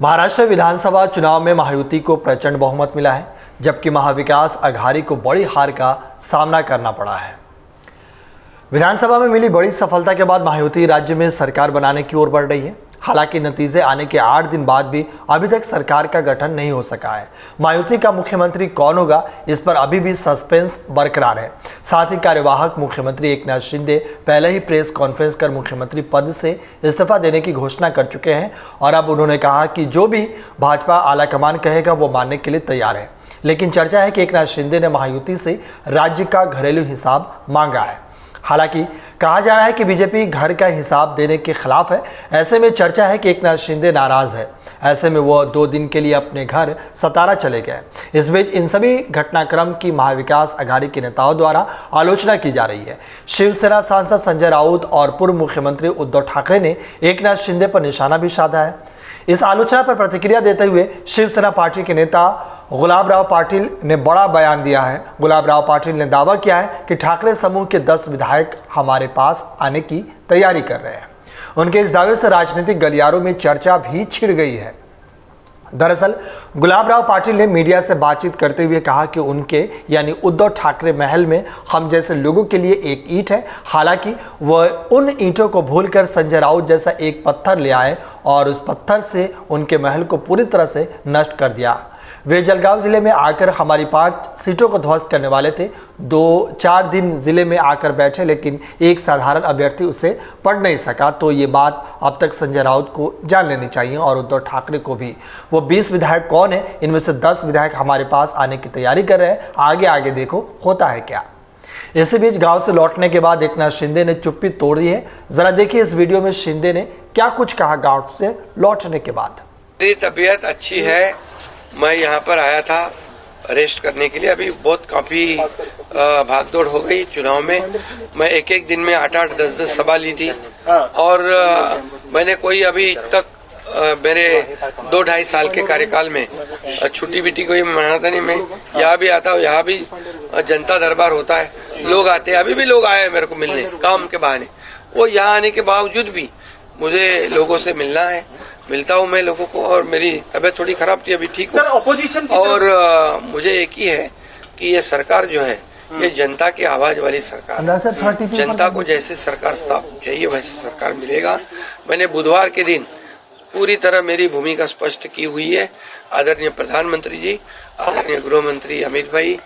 महाराष्ट्र विधानसभा चुनाव में महायुति को प्रचंड बहुमत मिला है, जबकि महाविकास अघाड़ी को बड़ी हार का सामना करना पड़ा है। विधानसभा में मिली बड़ी सफलता के बाद महायुति राज्य में सरकार बनाने की ओर बढ़ रही है। हालांकि नतीजे आने के 8 दिन बाद भी अभी तक सरकार का गठन नहीं हो सका है। महायुति का मुख्यमंत्री कौन होगा, इस पर अभी भी सस्पेंस बरकरार है। साथ ही कार्यवाहक मुख्यमंत्री एकनाथ शिंदे पहले ही प्रेस कॉन्फ्रेंस कर मुख्यमंत्री पद से इस्तीफा देने की घोषणा कर चुके हैं और अब उन्होंने कहा कि जो भी भाजपा आलाकमान कहेगा वो मानने के लिए तैयार है। लेकिन चर्चा है कि एकनाथ शिंदे ने महायुति से राज्य का घरेलू हिसाब मांगा है। हालांकि कहा जा रहा है कि बीजेपी घर का हिसाब देने के खिलाफ है। ऐसे में चर्चा है कि एकनाथ शिंदे नाराज है। ऐसे में वो 2 दिन के लिए अपने घर सतारा चले गए। इस बीच इन सभी घटनाक्रम की महाविकास अघाड़ी के नेताओं द्वारा आलोचना की जा रही है। शिवसेना सांसद संजय राउत और पूर्व मुख्यमंत्री उद्धव ठाकरे ने एकनाथ शिंदे पर निशाना भी साधा है। इस आलोचना पर प्रतिक्रिया देते हुए शिवसेना पार्टी के नेता गुलाबराव पाटिल ने बड़ा बयान दिया है। गुलाबराव पाटिल ने दावा किया है कि ठाकरे समूह के 10 विधायक हमारे पास आने की तैयारी कर रहे हैं। उनके इस दावे से राजनीतिक गलियारों में चर्चा भी छिड़ गई है। दरअसल गुलाबराव पाटिल ने मीडिया से बातचीत करते हुए कहा कि उनके यानी उद्धव ठाकरे महल में हम जैसे लोगों के लिए एक ईंट है। हालांकि वह उन ईंटों को भूलकर संजय राउत जैसा एक पत्थर ले आए और उस पत्थर से उनके महल को पूरी तरह से नष्ट कर दिया। वे जलगांव जिले में आकर हमारी 5 सीटों को ध्वस्त करने वाले थे। 2-4 दिन जिले में आकर बैठे, लेकिन एक साधारण अभ्यर्थी उसे पढ़ नहीं सका। तो ये बात अब तक संजय राउत को जान लेनी चाहिए और उद्धव ठाकरे को भी। वो 20 विधायक कौन है, इनमें से 10 विधायक हमारे पास आने की तैयारी कर रहे हैं। आगे आगे देखो होता है क्या। इसी बीच गांव से लौटने के बाद एकनाथ शिंदे ने चुप्पी तोड़ दी है। जरा देखिए इस वीडियो में शिंदे ने क्या कुछ कहा गांव से लौटने के बाद। मेरी तबीयत अच्छी है। मैं यहाँ पर आया था रेस्ट करने के लिए। अभी बहुत काफी भागदौड़ हो गई चुनाव में। मैं एक दिन में 8-8, 10-10 सभा ली थी और मैंने कोई अभी तक मेरे 2-2.5 साल के कार्यकाल में छुट्टी बिट्टी कोई मनाता नहीं। मैं यहाँ भी आता हूँ, यहाँ भी जनता दरबार होता है, लोग आते हैं। अभी भी लोग आए मेरे को मिलने काम के बहाने। वो यहाँ आने के बावजूद भी मुझे लोगों से मिलना है। मिलता हूँ मैं लोगों को और मेरी तबीयत थोड़ी खराब थी, अभी ठीक सर ऑपोजिशन और मुझे एक ही है कि ये सरकार जो है ये जनता की आवाज वाली सरकार है। जनता को जैसे सरकार चाहिए वैसे सरकार मिलेगा। मैंने बुधवार के दिन पूरी तरह मेरी भूमिका स्पष्ट की हुई है। आदरणीय प्रधानमंत्री जी, आदरणीय गृह मंत्री अमित भाई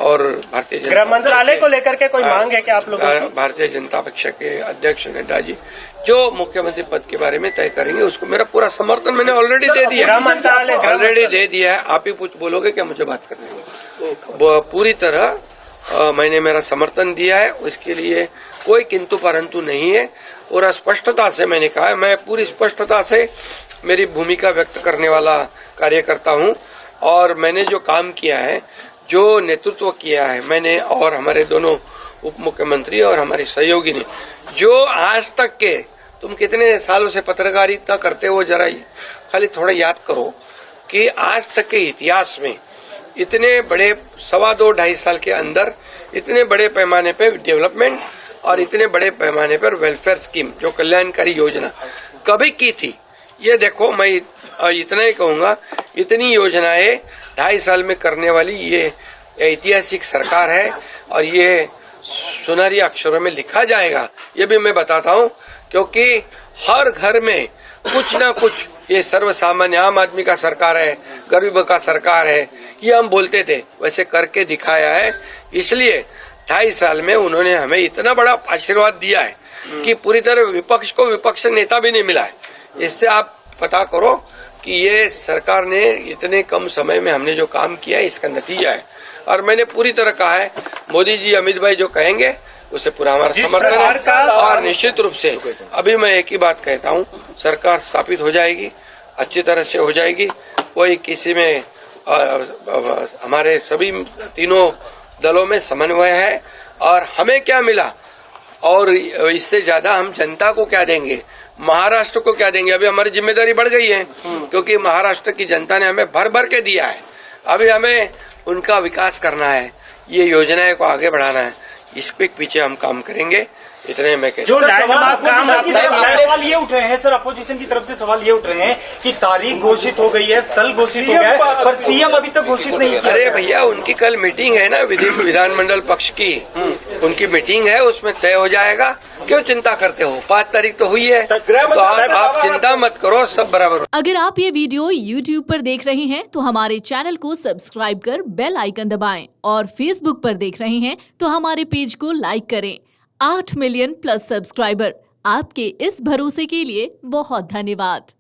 और भारतीय गृह मंत्रालय को लेकर के कोई मांग है क्या आप लोगों की? भारतीय जनता पक्ष के अध्यक्ष नड्डा जी जो मुख्यमंत्री पद के बारे में तय करेंगे उसको मेरा पूरा समर्थन मैंने ऑलरेडी दे दिया है। ऑलरेडी दे दिया है। आप ही कुछ बोलोगे क्या मुझे बात करने? पूरी तरह मैंने मेरा समर्थन दिया है। उसके लिए कोई किंतु परंतु नहीं है और स्पष्टता से मैंने कहा है। मैं पूरी स्पष्टता से मेरी भूमिका व्यक्त करने वाला कार्यकर्ता हूँ और मैंने जो काम किया है, जो नेतृत्व किया है मैंने और हमारे दोनों उप मुख्यमंत्री और हमारे सहयोगी ने, जो आज तक के तुम कितने सालों से पत्रकारिता करते हो, जरा खाली थोड़ा याद करो कि आज तक के इतिहास में इतने बड़े 2.5 साल के अंदर इतने बड़े पैमाने पे डेवलपमेंट और इतने बड़े पैमाने पर वेलफेयर स्कीम जो कल्याणकारी योजना कभी की थी। ये देखो, मैं इतना ही कहूंगा, इतनी योजनाएं 2.5 साल में करने वाली ये ऐतिहासिक सरकार है और ये सुनहरी अक्षरों में लिखा जाएगा। ये भी मैं बताता हूँ क्योंकि हर घर में कुछ ना कुछ ये सर्वसामान्य आम आदमी का सरकार है, गरीबों का सरकार है, ये हम बोलते थे, वैसे करके दिखाया है। इसलिए 2.5 साल में उन्होंने हमें इतना बड़ा आशीर्वाद दिया है कि पूरी तरह विपक्ष को विपक्ष नेता भी नहीं मिला है। इससे आप पता करो कि ये सरकार ने इतने कम समय में हमने जो काम किया है इसका नतीजा है। और मैंने पूरी तरह कहा है, मोदी जी अमित भाई जो कहेंगे उसे पूरा हमारा समर्थन है और निश्चित रूप से अभी मैं एक ही बात कहता हूँ, सरकार स्थापित हो जाएगी, अच्छी तरह से हो जाएगी। कोई किसी में हमारे सभी तीनों दलों में समन्वय है और हमें क्या मिला और इससे ज्यादा हम जनता को क्या देंगे, महाराष्ट्र को क्या देंगे। अभी हमारी जिम्मेदारी बढ़ गई है क्योंकि महाराष्ट्र की जनता ने हमें भर भर के दिया है। अभी हमें उनका विकास करना है, ये योजनाएं को आगे बढ़ाना है। इसके पीछे हम काम करेंगे। इतने मैं कहता जो हूं। लैंडमार्क काम सवाल ये उठ रहे हैं सर, अपोजिशन की तरफ से सवाल ये उठ रहे हैं कि तारीख घोषित हो गई है, स्थल घोषित हो गया है, पर सीएम अभी तक घोषित नहीं किया। अरे भैया, उनकी कल मीटिंग है ना विधानमंडल पक्ष की, उनकी मीटिंग है, उसमें तय हो जाएगा। क्यों चिंता करते हो? 5 तारीख तो हुई है, तो आप चिंता मत करो, सब बराबर हो। अगर आप ये वीडियो YouTube पर देख रहे हैं तो हमारे चैनल को सब्सक्राइब कर बेल आइकन दबाएं, और Facebook पर देख रहे हैं तो हमारे पेज को लाइक करें। 8 मिलियन प्लस सब्सक्राइबर, आपके इस भरोसे के लिए बहुत धन्यवाद।